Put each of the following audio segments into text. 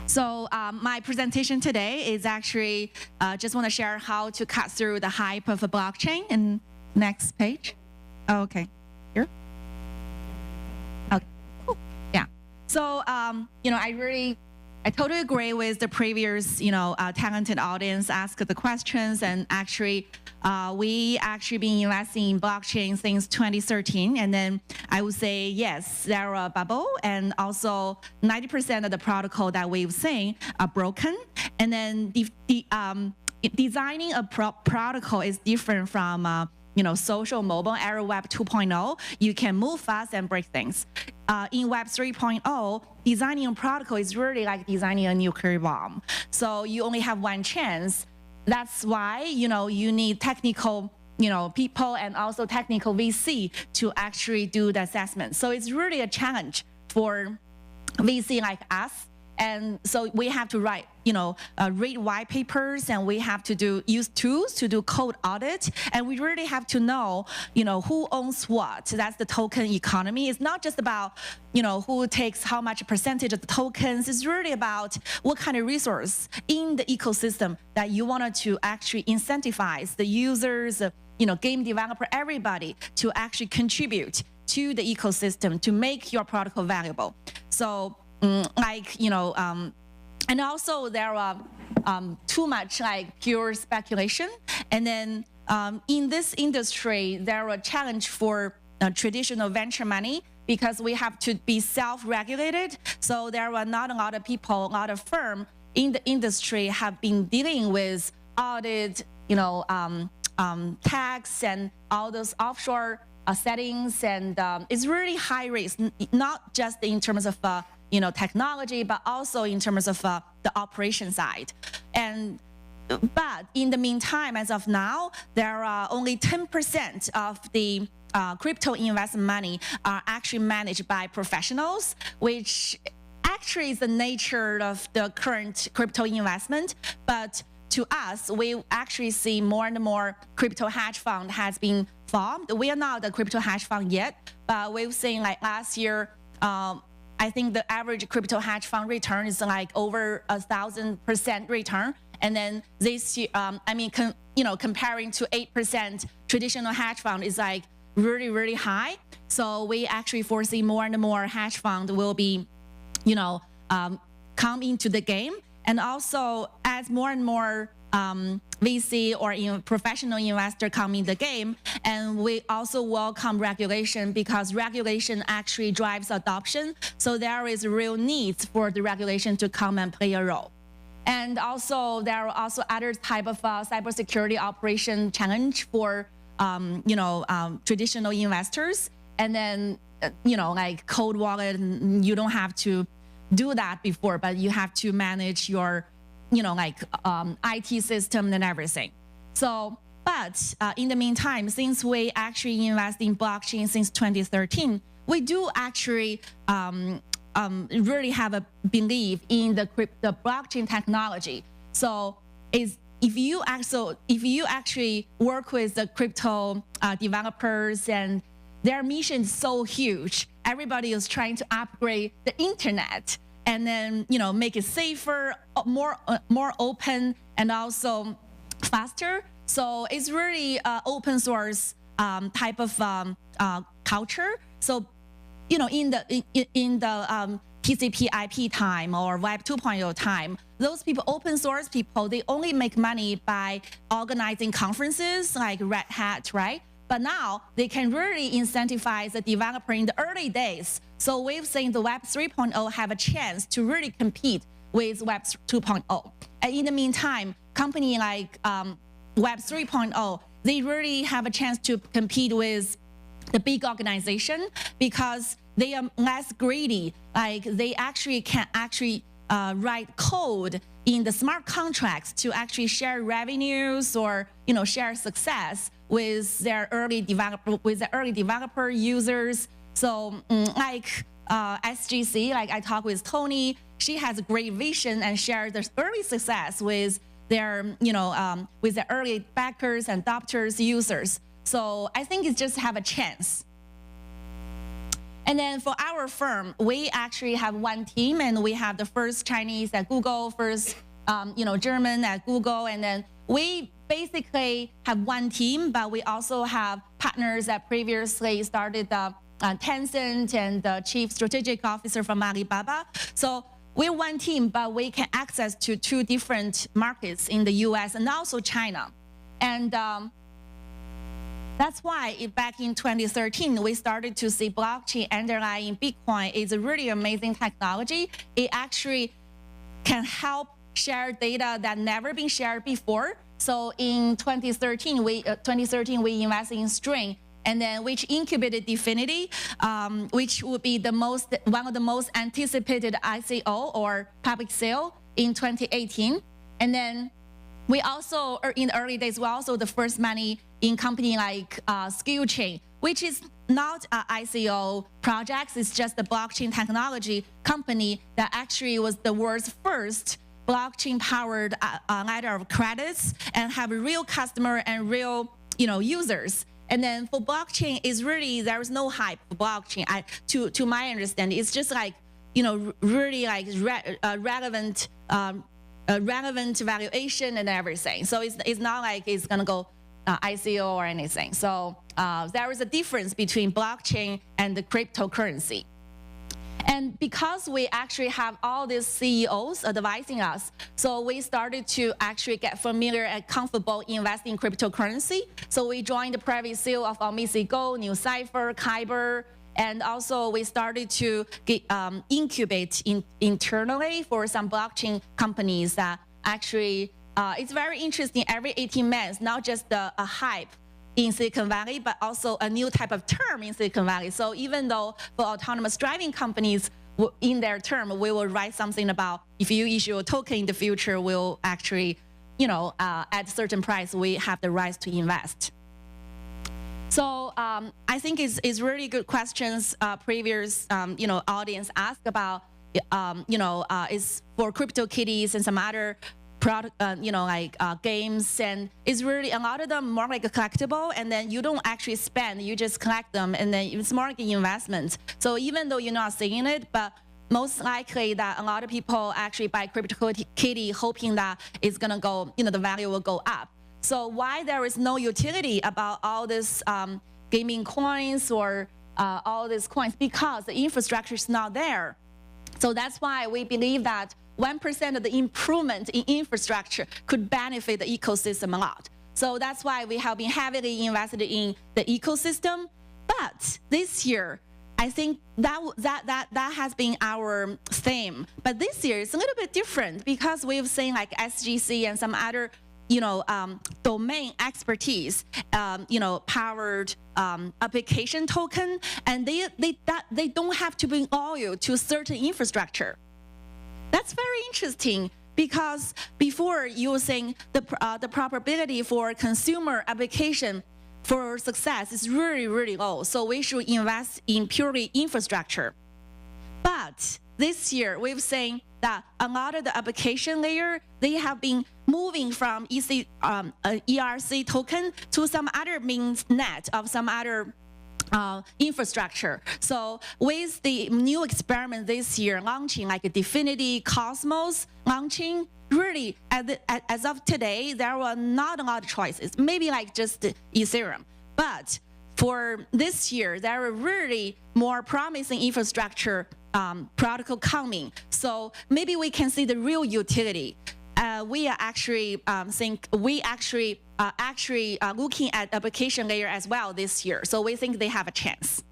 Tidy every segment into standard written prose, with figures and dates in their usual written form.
So my presentation today is actually just want to share how to cut through the hype of a blockchain. And next page. Oh, okay, here. Okay, cool. Yeah. So I totally agree with the previous talented audience asked the questions, and actually we actually been investing in blockchain since 2013, and then I would say yes, there are a bubble, and also 90% of the protocol that we've seen are broken, and then designing a protocol is different from social mobile era Web 2.0. You can move fast and break things. In Web 3.0, designing a protocol is really like designing a nuclear bomb. So you only have one chance. That's why you need technical people and also technical VC to actually do the assessment. So it's really a challenge for VC like us. And so we have to write, read white papers, and we have to use tools to do code audit. And we really have to know, who owns what. That's the token economy. It's not just about, who takes how much percentage of the tokens. It's really about what kind of resource in the ecosystem that you wanted to actually incentivize the users, game developer, everybody to actually contribute to the ecosystem to make your protocol valuable. So, and also there are too much pure speculation. And then in this industry, there are a challenge for traditional venture money because we have to be self-regulated. So there are not a lot of people, a lot of firms in the industry have been dealing with audit, tax and all those offshore settings. And it's really high risk, not just in terms of technology, but also in terms of the operation side. But in the meantime, as of now, there are only 10% of the crypto investment money are actually managed by professionals, which actually is the nature of the current crypto investment. But to us, we actually see more and more crypto hedge fund has been formed. We are not a crypto hedge fund yet, but we've seen last year, I think the average crypto hedge fund return is over 1,000% return. And then this year, comparing to 8% traditional hedge fund is really, really high. So we actually foresee more and more hedge fund will be, come into the game. And also as more and more VC or professional investor come in the game, and we also welcome regulation because regulation actually drives adoption. So there is real need for the regulation to come and play a role. And also there are also other type of cybersecurity operation challenge for traditional investors. And then cold wallet, you don't have to do that before, but you have to manage your IT system and everything. So, but in the meantime, since we actually invest in blockchain since 2013, we do actually really have a belief in the blockchain technology. So, if you actually work with the crypto developers and their mission is so huge, everybody is trying to upgrade the internet and then make it safer, more open, and also faster. So it's really open source type of culture. So in the TCP/IP time or Web 2.0 time, those people, open source people, they only make money by organizing conferences like Red Hat, right? But now they can really incentivize the developer in the early days. So we've seen the Web 3.0 have a chance to really compete with Web 2.0. And in the meantime, company like Web 3.0, they really have a chance to compete with the big organization because they are less greedy. They actually can write code in the smart contracts to actually share revenues or share success with their early developer users. So SGC, like I talked with Tony, she has a great vision and shared their early success with their, with the early backers and adopters, users. So I think it just have a chance. And then for our firm, we actually have one team, and we have the first Chinese at Google, first German at Google, and then we basically have one team, but we also have partners that previously started Tencent and the chief strategic officer from Alibaba. So we're one team, but we can access to 2 different markets in the US and also China. And that's why back in 2013, we started to see blockchain underlying Bitcoin is a really amazing technology. It actually can help share data that never been shared before. So in 2013, we invested in String, and then which incubated Dfinity, which would be one of the most anticipated ICO or public sale in 2018. And then we also, in the early days, we're also the first money in company like SkillChain, which is not an ICO project. It's just a blockchain technology company that actually was the world's first blockchain-powered letter of credits and have a real customer and real users. And then for blockchain, is really there is no hype for blockchain. To my understanding, it's just like really like relevant valuation and everything. So it's not like it's gonna go ICO or anything. So there is a difference between blockchain and the cryptocurrency. And because we actually have all these CEOs advising us, so we started to actually get familiar and comfortable investing in cryptocurrency. So we joined the private sale of Omisi Go, New Cipher, Kyber, and also we started to incubate internally for some blockchain companies that actually, it's very interesting every 18 months, not just a hype in Silicon Valley, but also a new type of term in Silicon Valley. So even though for autonomous driving companies, in their term, we will write something about if you issue a token in the future, we'll actually, at a certain price, we have the rights to invest. So I think it's really good questions previous, audience asked about, is for CryptoKitties and some other product, games, and it's really a lot of them more like a collectible, and then you don't actually spend, you just collect them, and then it's more like an investment. So even though you're not seeing it, but most likely that a lot of people actually buy CryptoKitty hoping that it's gonna go, the value will go up. So why there is no utility about all this gaming coins or all these coins? Because the infrastructure is not there. So that's why we believe that 1% of the improvement in infrastructure could benefit the ecosystem a lot. So that's why we have been heavily invested in the ecosystem. But this year, I think that has been our theme. But this year it's a little bit different because we've seen like SGC and some other domain expertise, powered application token, and they don't have to be loyal to certain infrastructure. That's very interesting because before you were saying the probability for consumer application for success is really, really low. So we should invest in purely infrastructure. But this year we've seen that a lot of the application layer, they have been moving from ERC token to some other mainnet of some other infrastructure. So with the new experiment this year launching like Dfinity, Cosmos launching, really as of today, there were not a lot of choices, maybe like just Ethereum. But for this year, there are really more promising infrastructure protocol coming. So maybe we can see the real utility. We are actually looking at application layer as well this year. So we think they have a chance.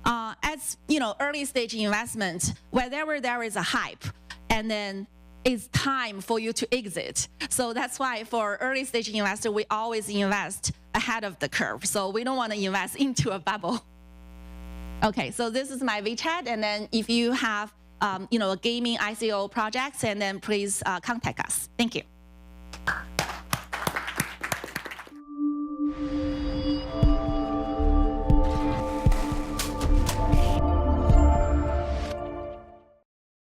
As early stage investment, whenever there is a hype, and then it's time for you to exit. So that's why for early stage investor, we always invest ahead of the curve. So we don't want to invest into a bubble. Okay, so this is my WeChat, and then if you have a gaming ICO projects, and then please contact us. Thank you.